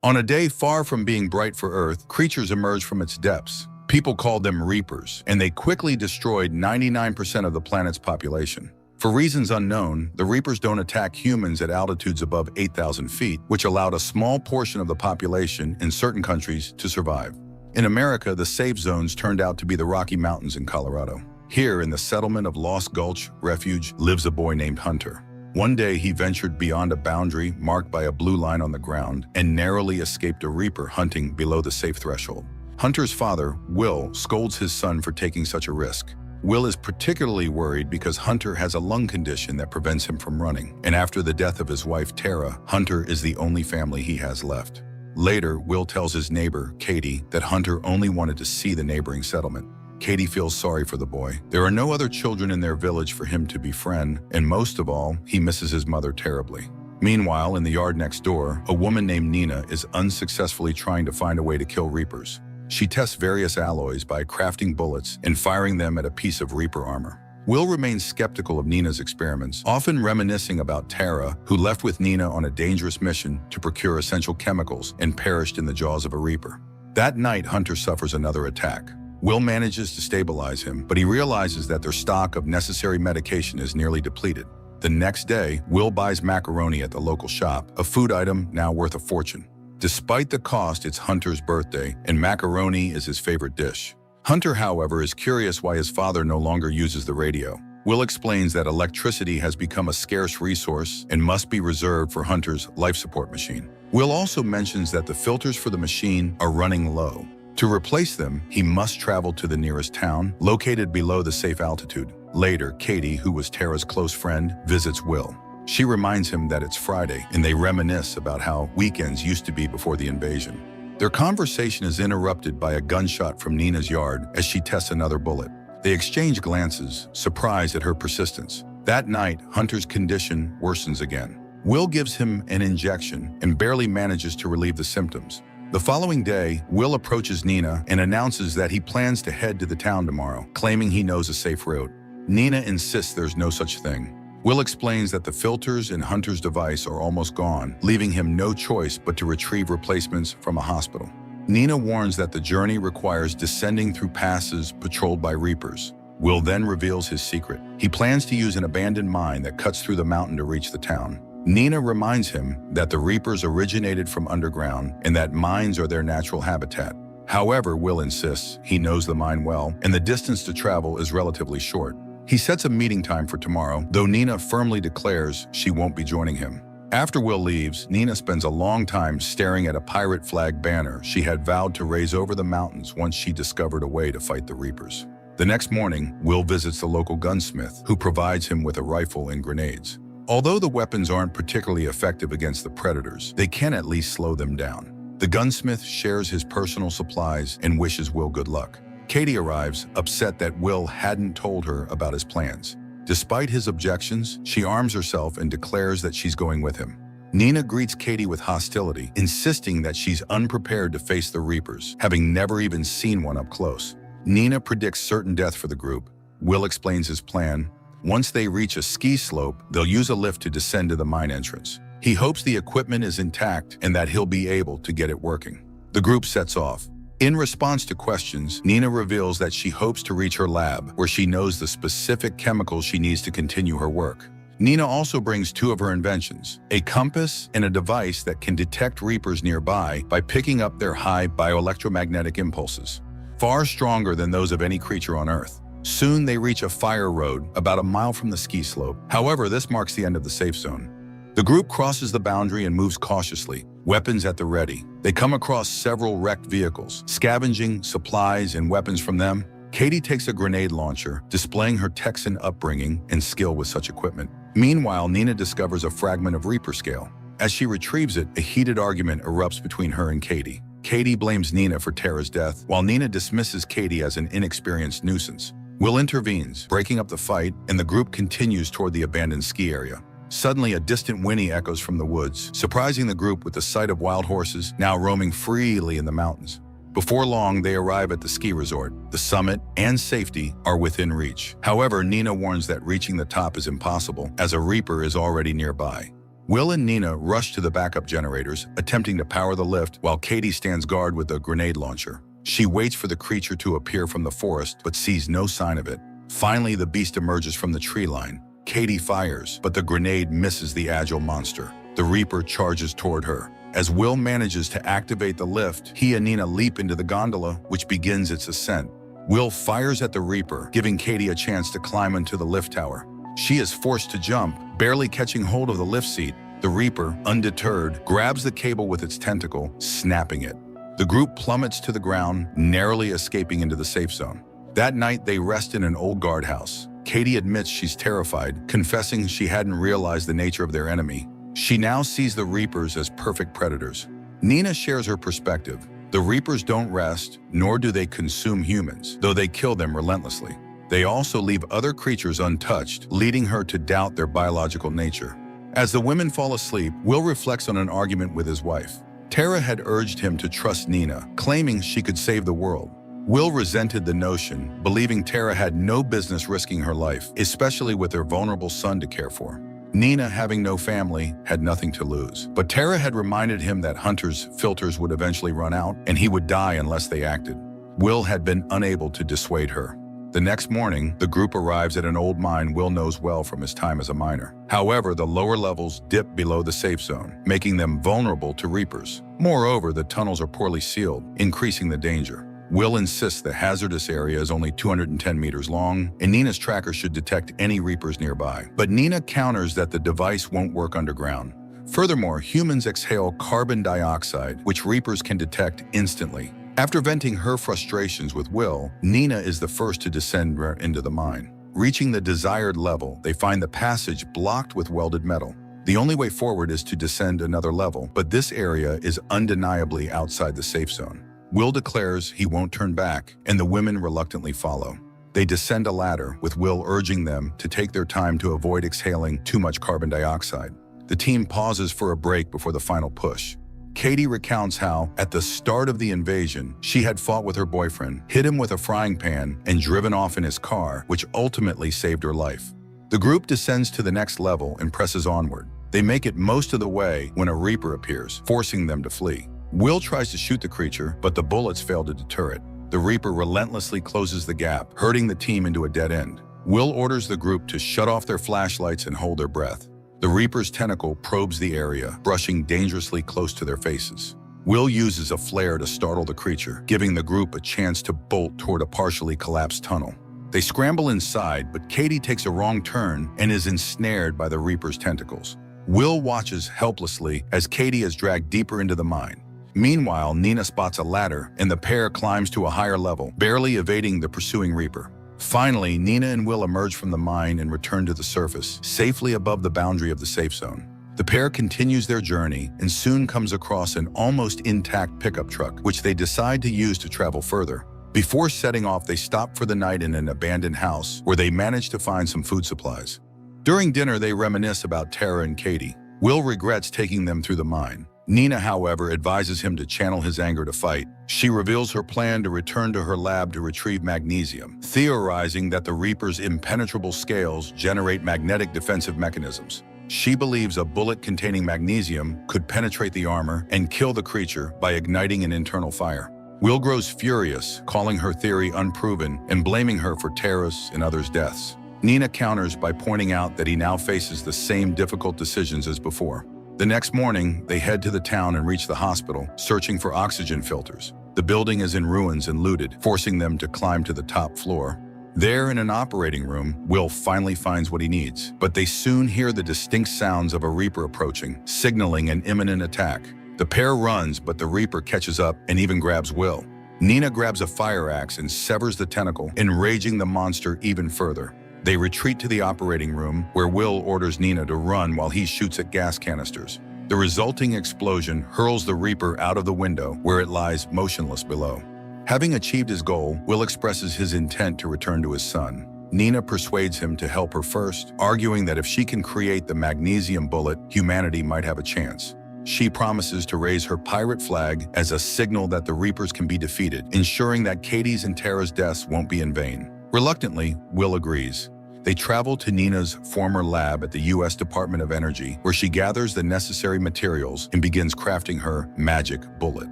On a day far from being bright for Earth, creatures emerged from its depths. People called them reapers, and they quickly destroyed 99% of the planet's population. For reasons unknown, the reapers don't attack humans at altitudes above 8,000 feet, which allowed a small portion of the population in certain countries to survive. In America, the safe zones turned out to be the Rocky Mountains in Colorado. Here, in the settlement of Lost Gulch Refuge, lives a boy named Hunter. One day, he ventured beyond a boundary marked by a blue line on the ground and narrowly escaped a reaper hunting below the safe threshold. Hunter's father, Will, scolds his son for taking such a risk. Will is particularly worried because Hunter has a lung condition that prevents him from running, and after the death of his wife, Tara, Hunter is the only family he has left. Later, Will tells his neighbor, Katie, that Hunter only wanted to see the neighboring settlement. Katie feels sorry for the boy. There are no other children in their village for him to befriend, and most of all, he misses his mother terribly. Meanwhile, in the yard next door, a woman named Nina is unsuccessfully trying to find a way to kill reapers. She tests various alloys by crafting bullets and firing them at a piece of reaper armor. Will remains skeptical of Nina's experiments, often reminiscing about Tara, who left with Nina on a dangerous mission to procure essential chemicals and perished in the jaws of a reaper. That night, Hunter suffers another attack. Will manages to stabilize him, but he realizes that their stock of necessary medication is nearly depleted. The next day, Will buys macaroni at the local shop, a food item now worth a fortune. Despite the cost, it's Hunter's birthday, and macaroni is his favorite dish. Hunter, however, is curious why his father no longer uses the radio. Will explains that electricity has become a scarce resource and must be reserved for Hunter's life support machine. Will also mentions that the filters for the machine are running low. To replace them, he must travel to the nearest town, located below the safe altitude. Later, Katie, who was Tara's close friend, visits Will. She reminds him that it's Friday, and they reminisce about how weekends used to be before the invasion. Their conversation is interrupted by a gunshot from Nina's yard as she tests another bullet. They exchange glances, surprised at her persistence. That night, Hunter's condition worsens again. Will gives him an injection and barely manages to relieve the symptoms. The following day, Will approaches Nina and announces that he plans to head to the town tomorrow, claiming he knows a safe route. Nina insists there's no such thing. Will explains that the filters in Hunter's device are almost gone, leaving him no choice but to retrieve replacements from a hospital. Nina warns that the journey requires descending through passes patrolled by reapers. Will then reveals his secret. He plans to use an abandoned mine that cuts through the mountain to reach the town. Nina reminds him that the reapers originated from underground and that mines are their natural habitat. However, Will insists he knows the mine well and the distance to travel is relatively short. He sets a meeting time for tomorrow, though Nina firmly declares she won't be joining him. After Will leaves, Nina spends a long time staring at a pirate flag banner she had vowed to raise over the mountains once she discovered a way to fight the reapers. The next morning, Will visits the local gunsmith, who provides him with a rifle and grenades. Although the weapons aren't particularly effective against the predators, they can at least slow them down. The gunsmith shares his personal supplies and wishes Will good luck. Katie arrives, upset that Will hadn't told her about his plans. Despite his objections, she arms herself and declares that she's going with him. Nina greets Katie with hostility, insisting that she's unprepared to face the reapers, having never even seen one up close. Nina predicts certain death for the group. Will explains his plan. Once they reach a ski slope, they'll use a lift to descend to the mine entrance. He hopes the equipment is intact and that he'll be able to get it working. The group sets off. In response to questions, Nina reveals that she hopes to reach her lab, where she knows the specific chemicals she needs to continue her work. Nina also brings two of her inventions, a compass and a device that can detect reapers nearby by picking up their high bioelectromagnetic impulses, far stronger than those of any creature on Earth. Soon they reach a fire road about a mile from the ski slope. However, this marks the end of the safe zone. The group crosses the boundary and moves cautiously, weapons at the ready. They come across several wrecked vehicles, scavenging supplies and weapons from them. Katie takes a grenade launcher, displaying her Texan upbringing and skill with such equipment. Meanwhile, Nina discovers a fragment of Reaper scale. As she retrieves it, a heated argument erupts between her and Katie. Katie blames Nina for Tara's death, while Nina dismisses Katie as an inexperienced nuisance. Will intervenes, breaking up the fight, and the group continues toward the abandoned ski area. Suddenly, a distant whinny echoes from the woods, surprising the group with the sight of wild horses now roaming freely in the mountains. Before long, they arrive at the ski resort. The summit and safety are within reach. However, Nina warns that reaching the top is impossible, as a reaper is already nearby. Will and Nina rush to the backup generators, attempting to power the lift while Katie stands guard with a grenade launcher. She waits for the creature to appear from the forest, but sees no sign of it. Finally, the beast emerges from the tree line. Katie fires, but the grenade misses the agile monster. The Reaper charges toward her. As Will manages to activate the lift, he and Nina leap into the gondola, which begins its ascent. Will fires at the Reaper, giving Katie a chance to climb into the lift tower. She is forced to jump, barely catching hold of the lift seat. The Reaper, undeterred, grabs the cable with its tentacle, snapping it. The group plummets to the ground, narrowly escaping into the safe zone. That night, they rest in an old guardhouse. Katie admits she's terrified, confessing she hadn't realized the nature of their enemy. She now sees the Reapers as perfect predators. Nina shares her perspective. The Reapers don't rest, nor do they consume humans, though they kill them relentlessly. They also leave other creatures untouched, leading her to doubt their biological nature. As the women fall asleep, Will reflects on an argument with his wife. Tara had urged him to trust Nina, claiming she could save the world. Will resented the notion, believing Tara had no business risking her life, especially with her vulnerable son to care for. Nina, having no family, had nothing to lose. But Tara had reminded him that Hunter's filters would eventually run out, and he would die unless they acted. Will had been unable to dissuade her. The next morning, the group arrives at an old mine Will knows well from his time as a miner. However, the lower levels dip below the safe zone, making them vulnerable to Reapers. Moreover, the tunnels are poorly sealed, increasing the danger. Will insists the hazardous area is only 210 meters long, and Nina's tracker should detect any Reapers nearby. But Nina counters that the device won't work underground. Furthermore, humans exhale carbon dioxide, which Reapers can detect instantly. After venting her frustrations with Will, Nina is the first to descend into the mine. Reaching the desired level, they find the passage blocked with welded metal. The only way forward is to descend another level, but this area is undeniably outside the safe zone. Will declares he won't turn back, and the women reluctantly follow. They descend a ladder, with Will urging them to take their time to avoid exhaling too much carbon dioxide. The team pauses for a break before the final push. Katie recounts how, at the start of the invasion, she had fought with her boyfriend, hit him with a frying pan, and driven off in his car, which ultimately saved her life. The group descends to the next level and presses onward. They make it most of the way when a Reaper appears, forcing them to flee. Will tries to shoot the creature, but the bullets fail to deter it. The Reaper relentlessly closes the gap, herding the team into a dead end. Will orders the group to shut off their flashlights and hold their breath. The Reaper's tentacle probes the area, brushing dangerously close to their faces. Will uses a flare to startle the creature, giving the group a chance to bolt toward a partially collapsed tunnel. They scramble inside, but Katie takes a wrong turn and is ensnared by the Reaper's tentacles. Will watches helplessly as Katie is dragged deeper into the mine. Meanwhile, Nina spots a ladder, and the pair climbs to a higher level, barely evading the pursuing Reaper. Finally, Nina and Will emerge from the mine and return to the surface, safely above the boundary of the safe zone. The pair continues their journey and soon comes across an almost intact pickup truck, which they decide to use to travel further. Before setting off, they stop for the night in an abandoned house, where they manage to find some food supplies. During dinner, they reminisce about Tara and Katie. Will regrets taking them through the mine. Nina, however, advises him to channel his anger to fight. She reveals her plan to return to her lab to retrieve magnesium, theorizing that the Reaper's impenetrable scales generate magnetic defensive mechanisms. She believes a bullet containing magnesium could penetrate the armor and kill the creature by igniting an internal fire. Will grows furious, calling her theory unproven and blaming her for Tara's and others' deaths. Nina counters by pointing out that he now faces the same difficult decisions as before. The next morning, they head to the town and reach the hospital, searching for oxygen filters. The building is in ruins and looted, forcing them to climb to the top floor. There, in an operating room, Will finally finds what he needs, but they soon hear the distinct sounds of a Reaper approaching, signaling an imminent attack. The pair runs, but the Reaper catches up and even grabs Will. Nina grabs a fire axe and severs the tentacle, enraging the monster even further. They retreat to the operating room, where Will orders Nina to run while he shoots at gas canisters. The resulting explosion hurls the Reaper out of the window, where it lies motionless below. Having achieved his goal, Will expresses his intent to return to his son. Nina persuades him to help her first, arguing that if she can create the magnesium bullet, humanity might have a chance. She promises to raise her pirate flag as a signal that the Reapers can be defeated, ensuring that Katie's and Tara's deaths won't be in vain. Reluctantly, Will agrees. They travel to Nina's former lab at the U.S. Department of Energy, where she gathers the necessary materials and begins crafting her magic bullet.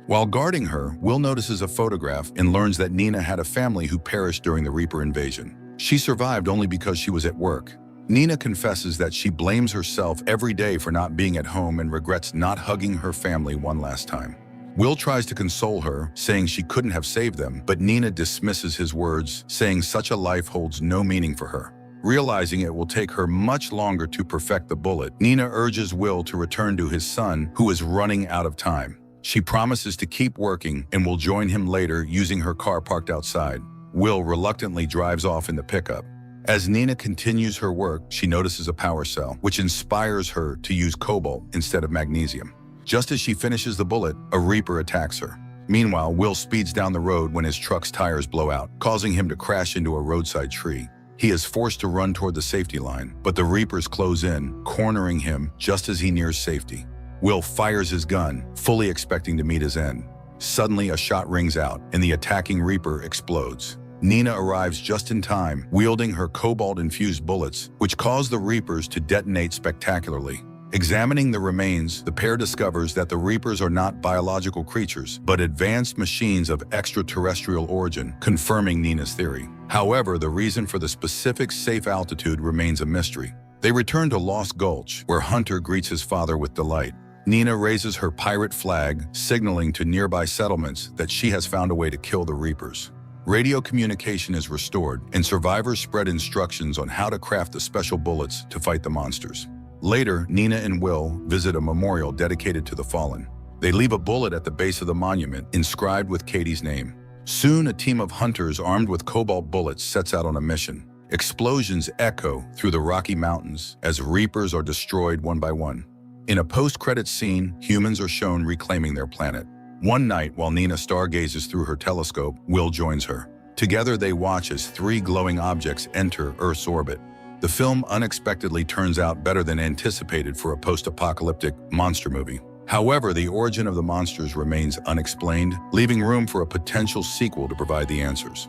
While guarding her, Will notices a photograph and learns that Nina had a family who perished during the Reaper invasion. She survived only because she was at work. Nina confesses that she blames herself every day for not being at home and regrets not hugging her family one last time. Will tries to console her, saying she couldn't have saved them, but Nina dismisses his words, saying such a life holds no meaning for her. Realizing it will take her much longer to perfect the bullet, Nina urges Will to return to his son, who is running out of time. She promises to keep working and will join him later using her car parked outside. Will reluctantly drives off in the pickup. As Nina continues her work, she notices a power cell, which inspires her to use cobalt instead of magnesium. Just as she finishes the bullet, a Reaper attacks her. Meanwhile, Will speeds down the road when his truck's tires blow out, causing him to crash into a roadside tree. He is forced to run toward the safety line, but the Reapers close in, cornering him just as he nears safety. Will fires his gun, fully expecting to meet his end. Suddenly, a shot rings out, and the attacking Reaper explodes. Nina arrives just in time, wielding her cobalt-infused bullets, which cause the Reapers to detonate spectacularly. Examining the remains, the pair discovers that the Reapers are not biological creatures, but advanced machines of extraterrestrial origin, confirming Nina's theory. However, the reason for the specific safe altitude remains a mystery. They return to Lost Gulch, where Hunter greets his father with delight. Nina raises her pirate flag, signaling to nearby settlements that she has found a way to kill the Reapers. Radio communication is restored, and survivors spread instructions on how to craft the special bullets to fight the monsters. Later, Nina and Will visit a memorial dedicated to the fallen. They leave a bullet at the base of the monument, inscribed with Katie's name. Soon, a team of hunters armed with cobalt bullets sets out on a mission. Explosions echo through the Rocky Mountains as Reapers are destroyed one by one. In a post-credits scene, humans are shown reclaiming their planet. One night, while Nina stargazes through her telescope, Will joins her. Together, they watch as 3 glowing objects enter Earth's orbit. The film unexpectedly turns out better than anticipated for a post-apocalyptic monster movie. However, the origin of the monsters remains unexplained, leaving room for a potential sequel to provide the answers.